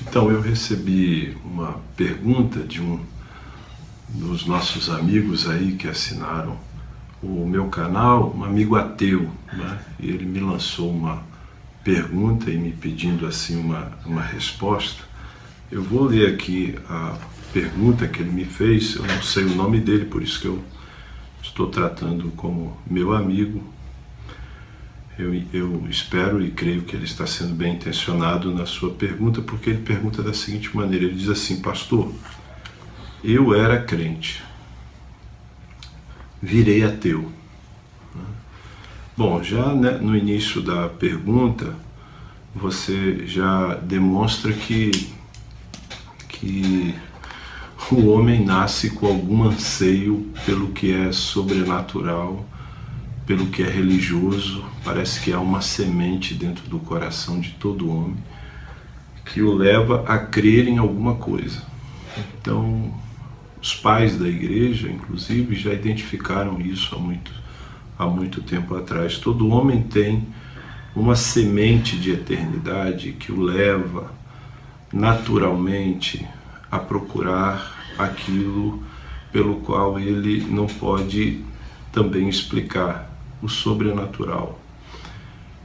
Então, eu recebi uma pergunta de um dos nossos amigos aí que assinaram o meu canal, um amigo ateu, né? E ele me lançou uma pergunta e me pedindo assim uma resposta. Eu vou ler aqui a pergunta que ele me fez. Eu não sei o nome dele, por isso que eu estou tratando como meu amigo. Eu espero e creio que ele está sendo bem intencionado na sua pergunta, porque ele pergunta da seguinte maneira, ele diz assim: pastor, eu era crente, virei ateu. Bom, já né, no início da pergunta, você já demonstra que o homem nasce com algum anseio pelo que é sobrenatural, pelo que é religioso. Parece que há uma semente dentro do coração de todo homem que o leva a crer em alguma coisa. Então, os pais da igreja, inclusive, já identificaram isso há muito tempo atrás. Todo homem tem uma semente de eternidade que o leva naturalmente a procurar aquilo pelo qual ele não pode também explicar, o sobrenatural.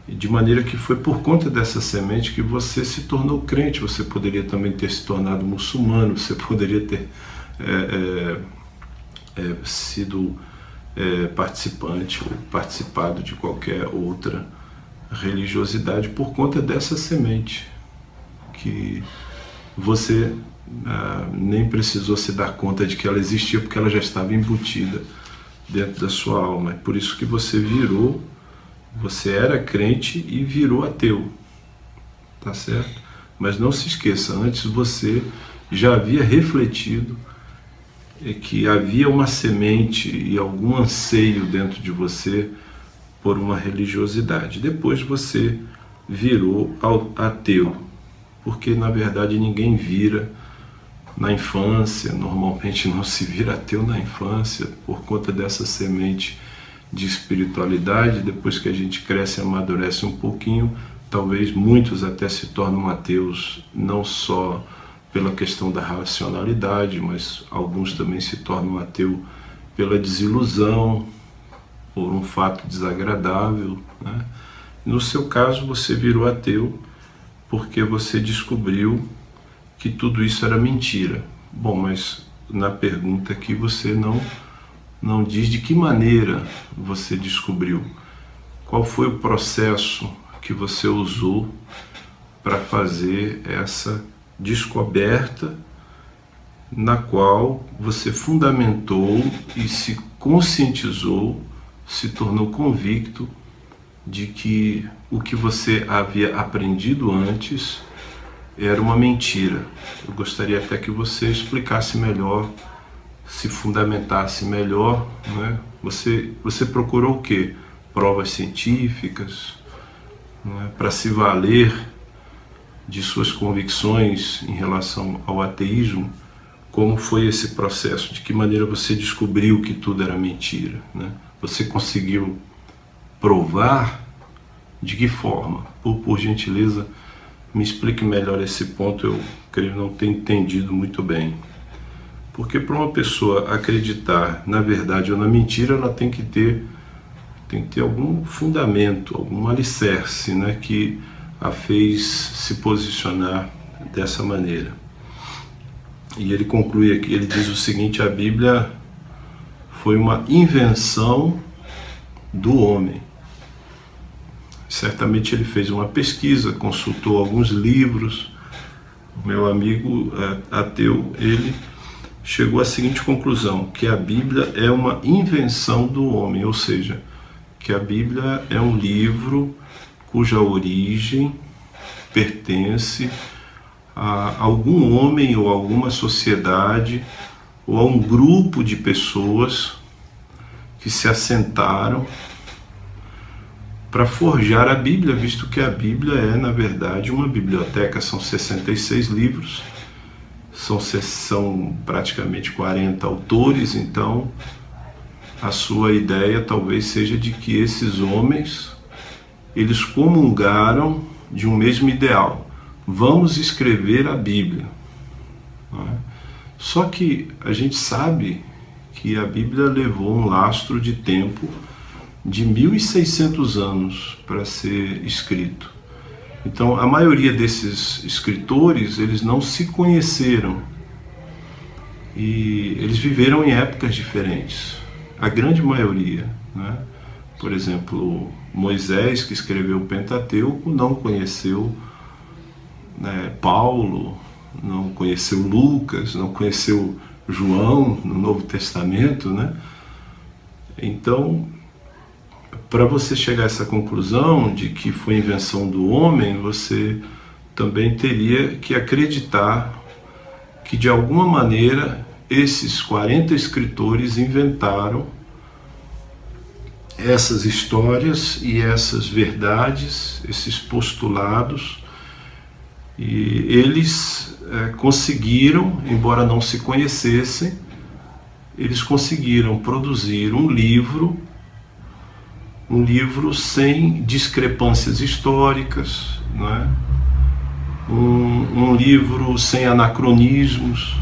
E de maneira que foi por conta dessa semente que você se tornou crente. Você poderia também ter se tornado muçulmano, você poderia ter sido participante ou participado de qualquer outra religiosidade por conta dessa semente que você nem precisou se dar conta de que ela existia, porque ela já estava embutida dentro da sua alma. É por isso que você era crente e virou ateu, tá certo? Mas não se esqueça, antes você já havia refletido que havia uma semente e algum anseio dentro de você por uma religiosidade. Depois você virou ateu, porque na verdade ninguém vira na infância, normalmente não se vira ateu na infância por conta dessa semente de espiritualidade. Depois que a gente cresce e amadurece um pouquinho, talvez muitos até se tornam ateus, não só pela questão da racionalidade, mas alguns também se tornam ateu pela desilusão, por um fato desagradável, né? No seu caso, você virou ateu porque você descobriu que tudo isso era mentira. Bom, mas na pergunta aqui você não diz de que maneira você descobriu. Qual foi o processo que você usou para fazer essa descoberta, na qual você fundamentou e se conscientizou, se tornou convicto de que o que você havia aprendido antes era uma mentira. Eu gostaria até que você explicasse melhor, se fundamentasse melhor, né? Você procurou o quê? Provas científicas, né, para se valer de suas convicções em relação ao ateísmo? Como foi esse processo? De que maneira você descobriu que tudo era mentira, né? Você conseguiu provar? De que forma? Por gentileza, me explique melhor esse ponto. Eu creio não ter entendido muito bem. Porque para uma pessoa acreditar na verdade ou na mentira, ela tem que ter algum fundamento, algum alicerce, né, que a fez se posicionar dessa maneira. E ele conclui aqui, ele diz o seguinte: a Bíblia foi uma invenção do homem. Certamente ele fez uma pesquisa, consultou alguns livros. O meu amigo ateu, ele chegou à seguinte conclusão: que a Bíblia é uma invenção do homem, ou seja, que a Bíblia é um livro cuja origem pertence a algum homem ou alguma sociedade ou a um grupo de pessoas que se assentaram para forjar a Bíblia, visto que a Bíblia é, na verdade, uma biblioteca. São 66 livros, são praticamente 40 autores. Então a sua ideia talvez seja de que esses homens, eles comungaram de um mesmo ideal, vamos escrever a Bíblia. Não é? Só que a gente sabe que a Bíblia levou um lastro de tempo de 1.600 anos para ser escrito. Então, a maioria desses escritores, eles não se conheceram e eles viveram em épocas diferentes. A grande maioria, né? Por exemplo, Moisés, que escreveu o Pentateuco, não conheceu, né, Paulo, não conheceu Lucas, não conheceu João no Novo Testamento, né? Então, para você chegar a essa conclusão de que foi invenção do homem, você também teria que acreditar que, de alguma maneira, esses 40 escritores inventaram essas histórias e essas verdades, esses postulados, e eles conseguiram, embora não se conhecessem, eles conseguiram produzir um livro sem discrepâncias históricas, não é? Um livro sem anacronismos,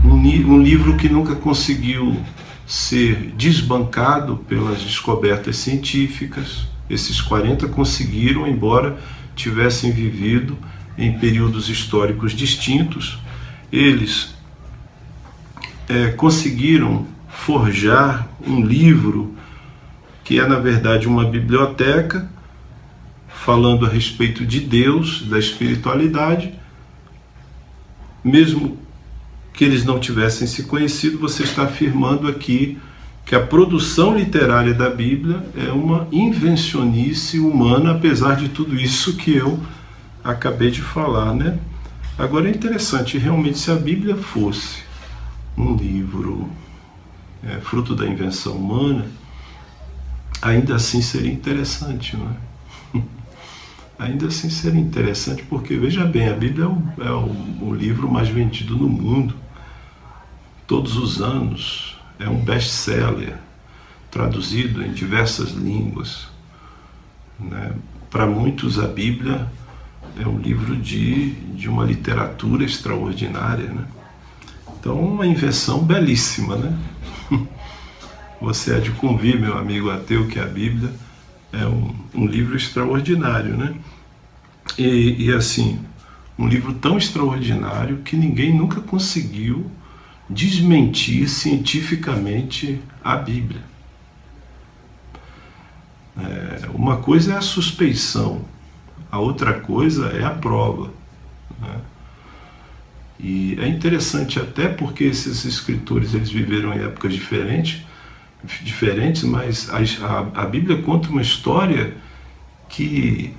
um livro que nunca conseguiu ser desbancado pelas descobertas científicas. Esses 40 conseguiram, embora tivessem vivido em períodos históricos distintos, eles conseguiram forjar um livro que é, na verdade, uma biblioteca falando a respeito de Deus, da espiritualidade. Mesmo que eles não tivessem se conhecido, você está afirmando aqui que a produção literária da Bíblia é uma invencionice humana, apesar de tudo isso que eu acabei de falar, né? Agora é interessante, realmente, se a Bíblia fosse um livro fruto da invenção humana, ainda assim seria interessante, não é? Ainda assim seria interessante, porque, veja bem, a Bíblia é o livro mais vendido no mundo. Todos os anos é um best-seller, traduzido em diversas línguas, né? Para muitos, a Bíblia é um livro de uma literatura extraordinária, né? Então, uma invenção belíssima, né? Você há de convir, meu amigo ateu, que a Bíblia é um livro extraordinário, né? E assim, um livro tão extraordinário que ninguém nunca conseguiu desmentir cientificamente a Bíblia. Uma coisa é a suspeição, a outra coisa é a prova, né? E é interessante até porque esses escritores, eles viveram em épocas diferentes, mas a Bíblia conta uma história que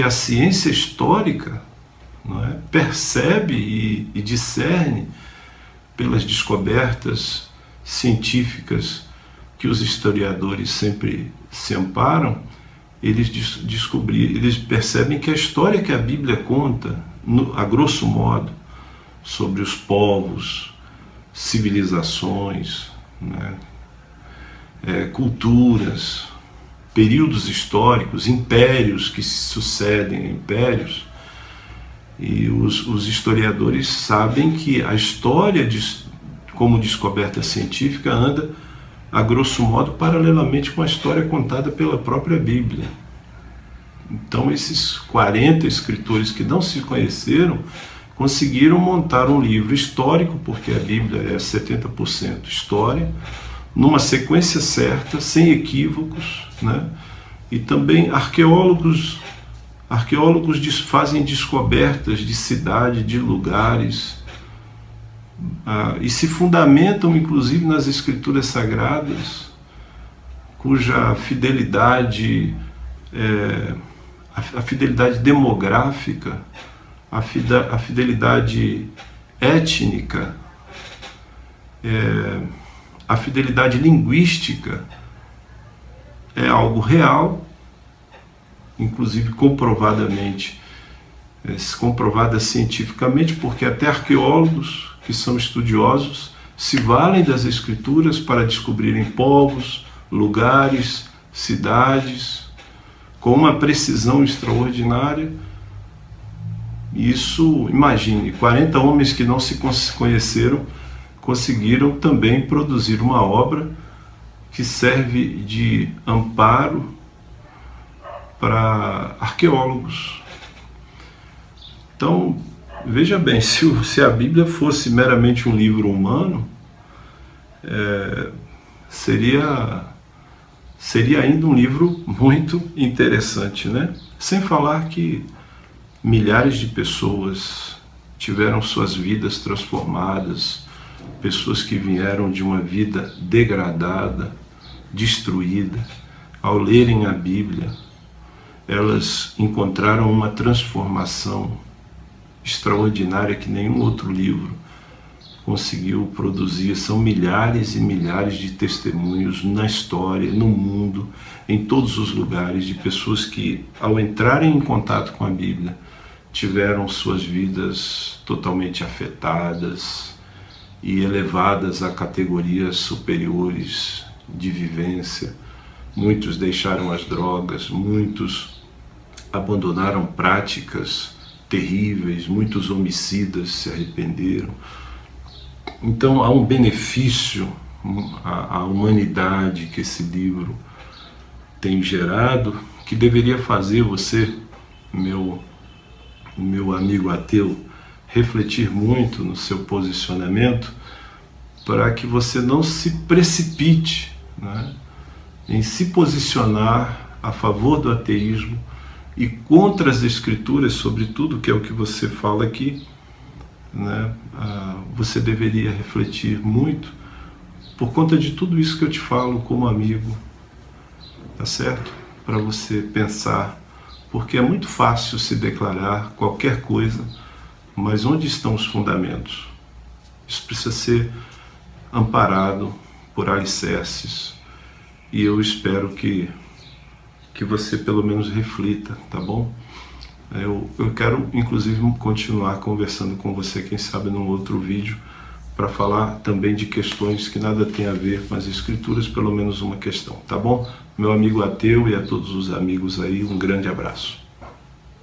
a ciência histórica, não é, percebe e discerne pelas descobertas científicas que os historiadores sempre se amparam. Eles percebem que a história que a Bíblia conta, a grosso modo, sobre os povos, civilizações, né, culturas, períodos históricos, impérios que se sucedem, impérios, e os historiadores sabem que a história como descoberta científica anda, a grosso modo, paralelamente com a história contada pela própria Bíblia. Então, esses 40 escritores que não se conheceram conseguiram montar um livro histórico, porque a Bíblia é 70% história, numa sequência certa, sem equívocos, né? E também arqueólogos fazem descobertas de cidade, de lugares, e se fundamentam, inclusive, nas escrituras sagradas, cuja fidelidade, a fidelidade demográfica, a fidelidade étnica, a fidelidade linguística é algo real, inclusive comprovada cientificamente, porque até arqueólogos que são estudiosos se valem das escrituras para descobrirem povos, lugares, cidades, com uma precisão extraordinária, Isso, imagine, 40 homens que não se conheceram conseguiram também produzir uma obra que serve de amparo para arqueólogos. Então, veja bem, se a Bíblia fosse meramente um livro humano, seria ainda um livro muito interessante, né? Sem falar que milhares de pessoas tiveram suas vidas transformadas, pessoas que vieram de uma vida degradada, destruída, ao lerem a Bíblia, elas encontraram uma transformação extraordinária que nenhum outro livro conseguiu produzir. São milhares e milhares de testemunhos na história, no mundo, em todos os lugares, de pessoas que, ao entrarem em contato com a Bíblia, tiveram suas vidas totalmente afetadas e elevadas a categorias superiores de vivência. Muitos deixaram as drogas, muitos abandonaram práticas terríveis, muitos homicidas se arrependeram. Então há um benefício à humanidade que esse livro tem gerado, que deveria fazer você, meu amigo ateu, refletir muito no seu posicionamento, para que você não se precipite, né, em se posicionar a favor do ateísmo e contra as Escrituras, sobretudo, que é o que você fala aqui, né? Você deveria refletir muito por conta de tudo isso que eu te falo como amigo, tá certo? Para você pensar, porque é muito fácil se declarar qualquer coisa, mas onde estão os fundamentos? Isso precisa ser amparado por alicerces, e eu espero que você pelo menos reflita, tá bom? Eu quero inclusive continuar conversando com você, quem sabe num outro vídeo, para falar também de questões que nada tem a ver com as Escrituras, pelo menos uma questão, tá bom? Meu amigo ateu e a todos os amigos aí, um grande abraço.